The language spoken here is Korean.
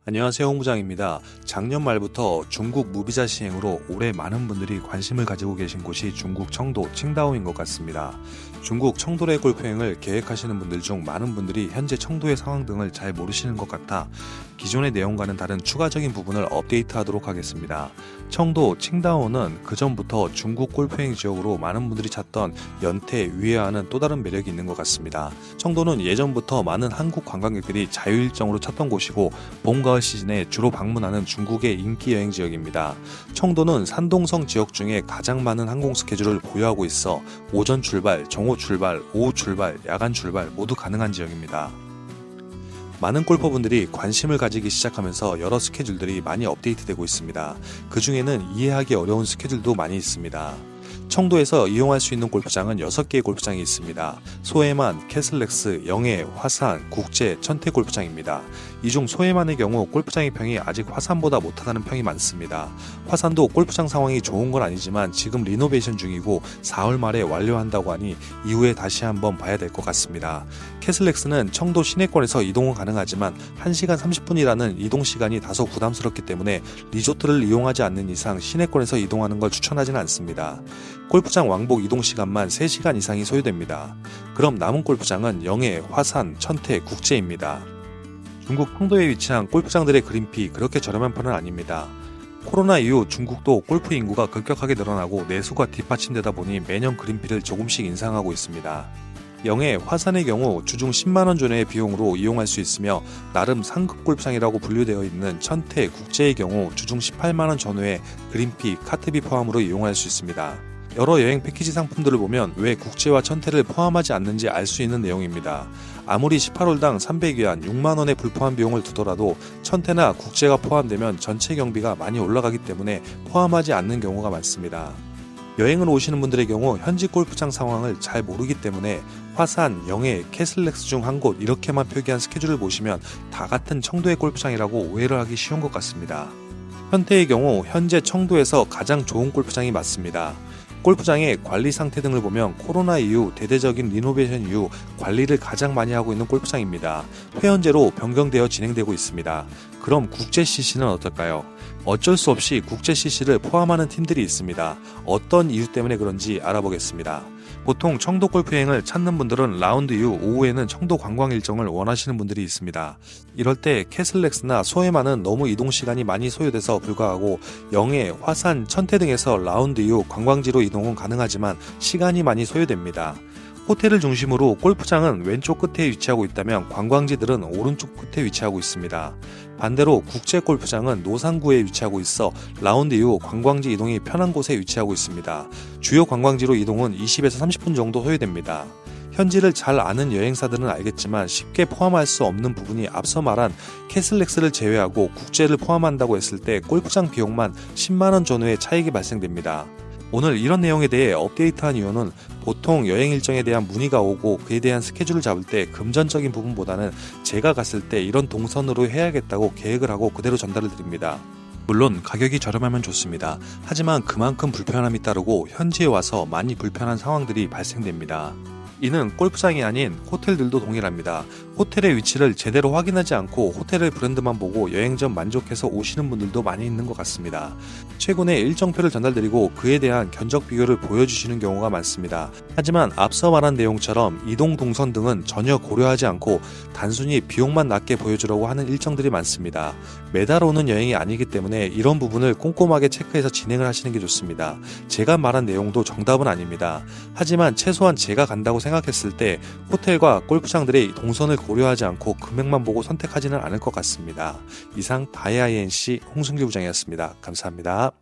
안녕하세요, 홍부장입니다. 작년 말부터 중국 무비자 시행으로 올해 많은 분들이 관심을 가지고 계신 곳이 중국 청도 칭다오인 것 같습니다. 중국 청도의 골프여행을 계획하시는 분들 중 많은 분들이 현재 청도의 상황 등을 잘 모르시는 것 같아 기존의 내용과는 다른 추가적인 부분을 업데이트하도록 하겠습니다. 청도 칭다오는 그전부터 중국 골프여행 지역으로 많은 분들이 찾던 연태, 위해하는 또 다른 매력이 있는 것 같습니다. 청도는 예전부터 많은 한국 관광객들이 자유일정으로 찾던 곳이고 봄, 가을 시즌에 주로 방문하는 중국의 인기 여행 지역입니다. 청도는 산동성 지역 중에 가장 많은 항공 스케줄을 보유하고 있어 오전 출발, 정오 출발, 오후 출발, 야간 출발 모두 가능한 지역입니다. 많은 골퍼분들이 관심을 가지기 시작하면서 여러 스케줄들이 많이 업데이트되고 있습니다. 그 중에는 이해하기 어려운 스케줄도 많이 있습니다. 청도에서 이용할 수 있는 골프장은 6개의 골프장이 있습니다. 소해만, 캐슬렉스, 영해, 화산, 국제, 천태 골프장입니다. 이 중 소해만의 경우 골프장의 평이 아직 화산보다 못하다는 평이 많습니다. 화산도 골프장 상황이 좋은 건 아니지만 지금 리노베이션 중이고 4월 말에 완료한다고 하니 이후에 다시 한번 봐야 될 것 같습니다. 캐슬렉스는 청도 시내권에서 이동은 가능하지만 1시간 30분이라는 이동 시간이 다소 부담스럽기 때문에 리조트를 이용하지 않는 이상 시내권에서 이동하는 걸 추천하지는 않습니다. 골프장 왕복 이동 시간만 3시간 이상이 소요됩니다. 그럼 남은 골프장은 영해, 화산, 천태, 국제입니다. 중국 청도에 위치한 골프장들의 그린피 그렇게 저렴한 편은 아닙니다. 코로나 이후 중국도 골프 인구가 급격하게 늘어나고 내수가 뒷받침되다 보니 매년 그린피를 조금씩 인상하고 있습니다. 영해, 화산의 경우 주중 10만원 전후의 비용으로 이용할 수 있으며 나름 상급 골프장이라고 분류되어 있는 천태, 국제의 경우 주중 18만원 전후의 그린피, 카트비 포함으로 이용할 수 있습니다. 여러 여행 패키지 상품들을 보면 왜 국제와 천태를 포함하지 않는지 알 수 있는 내용입니다. 아무리 18홀당 300위안 6만원의 불포함 비용을 두더라도 천태나 국제가 포함되면 전체 경비가 많이 올라가기 때문에 포함하지 않는 경우가 많습니다. 여행을 오시는 분들의 경우 현지 골프장 상황을 잘 모르기 때문에 화산, 영해, 캐슬렉스 중 한 곳 이렇게만 표기한 스케줄을 보시면 다 같은 청도의 골프장이라고 오해를 하기 쉬운 것 같습니다. 현태의 경우 현재 청도에서 가장 좋은 골프장이 맞습니다. 골프장의 관리 상태 등을 보면 코로나 이후 대대적인 리노베이션 이후 관리를 가장 많이 하고 있는 골프장입니다. 회원제로 변경되어 진행되고 있습니다. 그럼 국제 CC는 어떨까요? 어쩔 수 없이 국제 CC를 포함하는 팀들이 있습니다. 어떤 이유 때문에 그런지 알아보겠습니다. 보통 청도 골프 여행을 찾는 분들은 라운드 이후 오후에는 청도 관광 일정을 원하시는 분들이 있습니다. 이럴 때 캐슬렉스나 소해만은 너무 이동 시간이 많이 소요돼서 불가하고 영해, 화산, 천태 등에서 라운드 이후 관광지로 이동은 가능하지만 시간이 많이 소요됩니다. 호텔을 중심으로 골프장은 왼쪽 끝에 위치하고 있다면 관광지들은 오른쪽 끝에 위치하고 있습니다. 반대로 국제 골프장은 노상구에 위치하고 있어 라운드 이후 관광지 이동이 편한 곳에 위치하고 있습니다. 주요 관광지로 이동은 20에서 30분 정도 소요됩니다. 현지를 잘 아는 여행사들은 알겠지만 쉽게 포함할 수 없는 부분이 앞서 말한 캐슬렉스를 제외하고 국제를 포함한다고 했을 때 골프장 비용만 10만원 전후의 차익이 발생됩니다. 오늘 이런 내용에 대해 업데이트한 이유는 보통 여행 일정에 대한 문의가 오고 그에 대한 스케줄을 잡을 때 금전적인 부분보다는 제가 갔을 때 이런 동선으로 해야겠다고 계획을 하고 그대로 전달을 드립니다. 물론 가격이 저렴하면 좋습니다. 하지만 그만큼 불편함이 따르고 현지에 와서 많이 불편한 상황들이 발생됩니다. 이는 골프장이 아닌 호텔들도 동일합니다. 호텔의 위치를 제대로 확인하지 않고 호텔의 브랜드만 보고 여행 전 만족해서 오시는 분들도 많이 있는 것 같습니다. 최근에 일정표를 전달드리고 그에 대한 견적 비교를 보여주시는 경우가 많습니다. 하지만 앞서 말한 내용처럼 이동 동선 등은 전혀 고려하지 않고 단순히 비용만 낮게 보여주려고 하는 일정들이 많습니다. 매달 오는 여행이 아니기 때문에 이런 부분을 꼼꼼하게 체크해서 진행을 하시는 게 좋습니다. 제가 말한 내용도 정답은 아닙니다. 하지만 최소한 제가 간다고 생각했을 때 호텔과 골프장들의 동선을 고려하지 않고 금액만 보고 선택하지는 않을 것 같습니다. 이상 다이아이NC 홍승규 부장이었습니다. 감사합니다.